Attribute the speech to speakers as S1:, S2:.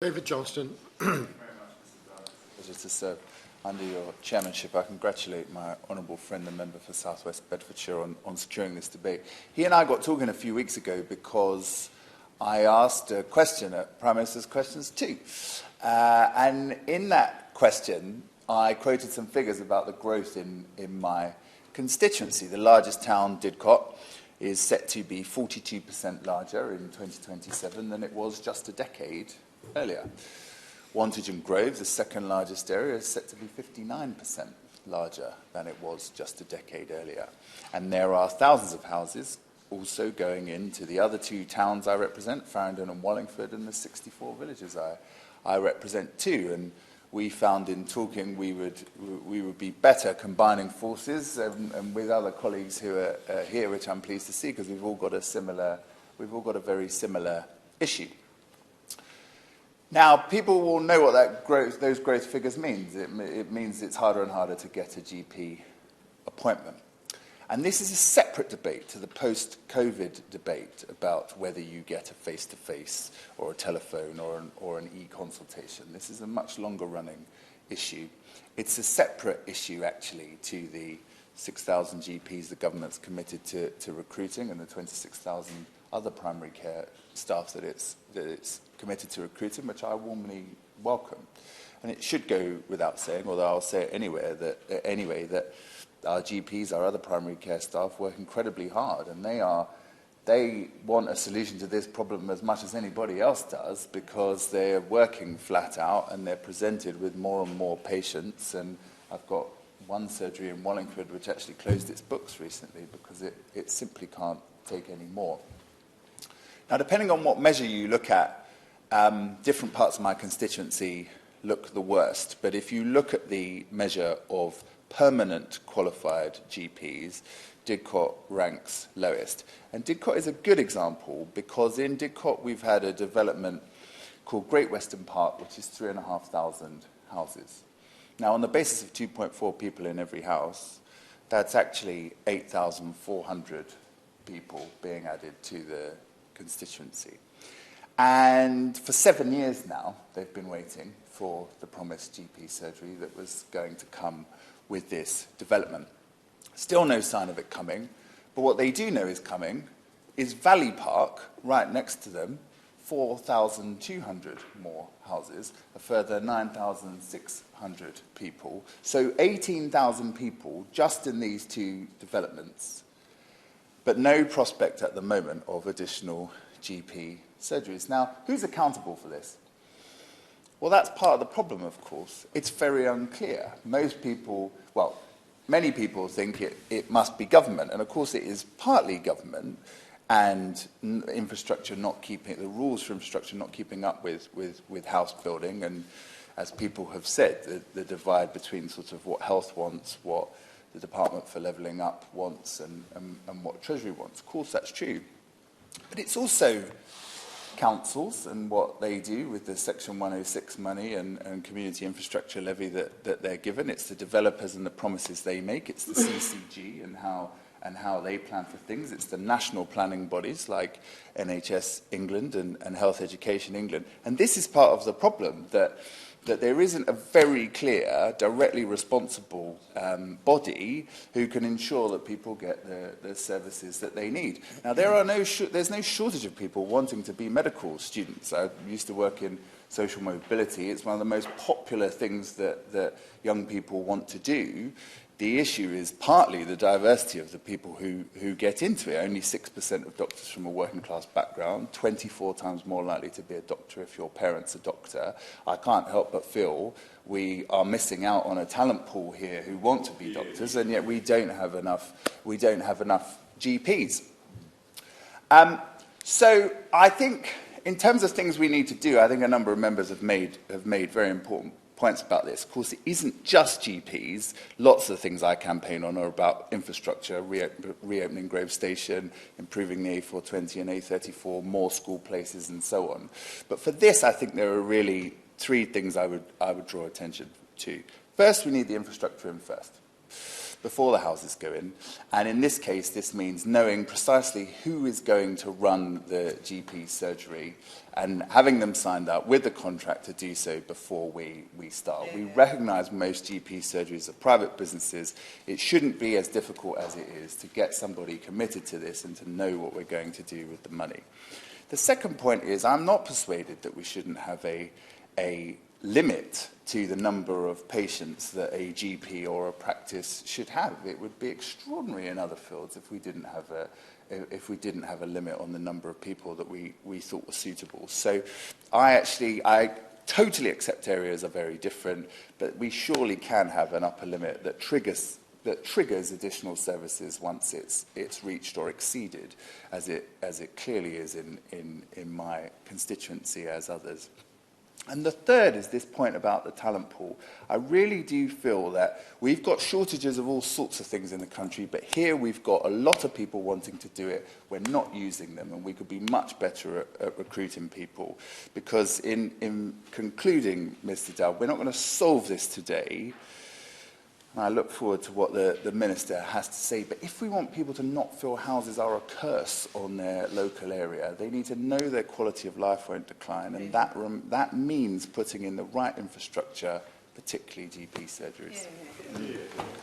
S1: David Johnston.
S2: Thank you very much, Mr. Brown. It's a pleasure to serve under your chairmanship. I congratulate my honourable friend, the member for South West Bedfordshire, on securing this debate. He and I got talking a few weeks ago because I asked a question at Prime Minister's Questions 2. And in that question, I quoted some figures about the growth in my constituency. The largest town, Didcot, is set to be 42% larger in 2027 than it was just a decade earlier. Wantage and Grove, the second largest area, is set to be 59% larger than it was just a decade earlier. And there are thousands of houses also going into the other two towns I represent, Farringdon and Wallingford, and the 64 villages I represent too. And we found in talking we would be better combining forces and with other colleagues who are here, which I'm pleased to see, because we've all got a very similar issue. Now, people will know what those growth figures means. It means it's harder and harder to get a GP appointment. And this is a separate debate to the post-COVID debate about whether you get a face-to-face or a telephone or an e-consultation. This is a much longer-running issue. It's a separate issue, actually, to the 6,000 GPs the government's committed to recruiting and the 26,000 other primary care staff that it's committed to recruiting, which I warmly welcome. And it should go without saying, although I'll say it anyway, that our GPs, our other primary care staff, work incredibly hard, and they want a solution to this problem as much as anybody else does, because they're working flat out and they're presented with more and more patients. And I've got one surgery in Wallingford which actually closed its books recently because it simply can't take any more. Now, depending on what measure you look at, different parts of my constituency look the worst. But if you look at the measure of permanent qualified GPs, Didcot ranks lowest. And Didcot is a good example because in Didcot we've had a development called Great Western Park, which is 3,500 houses. Now, on the basis of 2.4 people in every house, that's actually 8,400 people being added to the constituency. And for 7 years now, they've been waiting for the promised GP surgery that was going to come with this development. Still no sign of it coming, but what they do know is coming is Valley Park, right next to them, 4,200 more houses, a further 9,600 people. So 18,000 people just in these two developments, but no prospect at the moment of additional GP surgeries. Now, who's accountable for this? Well, that's part of the problem, of course. It's very unclear. Most people, well, many people think it must be government, and of course it is partly government and infrastructure not keeping, the rules for infrastructure not keeping up with house building, and as people have said, the divide between sort of what health wants, what the Department for Levelling Up wants, and what Treasury wants. Of course, that's true. But it's also councils and what they do with the Section 106 money and community infrastructure levy that they're given. It's the developers and the promises they make. It's the CCG and how they plan for things. It's the national planning bodies like NHS England and Health Education England. And this is part of the problem, that there isn't a very clear, directly responsible body who can ensure that people get the services that they need. Now, there's no shortage of people wanting to be medical students. I used to work in social mobility. It's one of the most popular things that young people want to do. The issue is partly the diversity of the people who get into it. Only 6% of doctors from a working class background, 24 times more likely to be a doctor if your parents are a doctor. I can't help but feel we are missing out on a talent pool here who want to be doctors, and yet we don't have enough GPs. So I think in terms of things we need to do, I think a number of members have made very important points about this. Of course, it isn't just GPs. Lots of the things I campaign on are about infrastructure, reopening Grove Station, improving the A420 and A34, more school places, and so on. But for this, I think there are really three things I would draw attention to. First, we need the infrastructure in first. before the houses go in. And in this case, this means knowing precisely who is going to run the GP surgery and having them signed up with the contract to do so before we start. We recognise most GP surgeries are private businesses. It shouldn't be as difficult as it is to get somebody committed to this and to know what we're going to do with the money. The second point is I'm not persuaded that we shouldn't have a limit to the number of patients that a GP or a practice should have. It would be extraordinary in other fields if we didn't have a limit on the number of people that we thought were suitable. So I totally accept areas are very different, but we surely can have an upper limit that triggers additional services once it's reached or exceeded, as it clearly is in my constituency as others. And the third is this point about the talent pool. I really do feel that we've got shortages of all sorts of things in the country, but here we've got a lot of people wanting to do it. We're not using them, and we could be much better at recruiting people. Because in concluding, Mr. Dowd, we're not going to solve this today. I look forward to what the Minister has to say. But if we want people to not feel houses are a curse on their local area, they need to know their quality of life won't decline. And that means putting in the right infrastructure, particularly GP surgeries.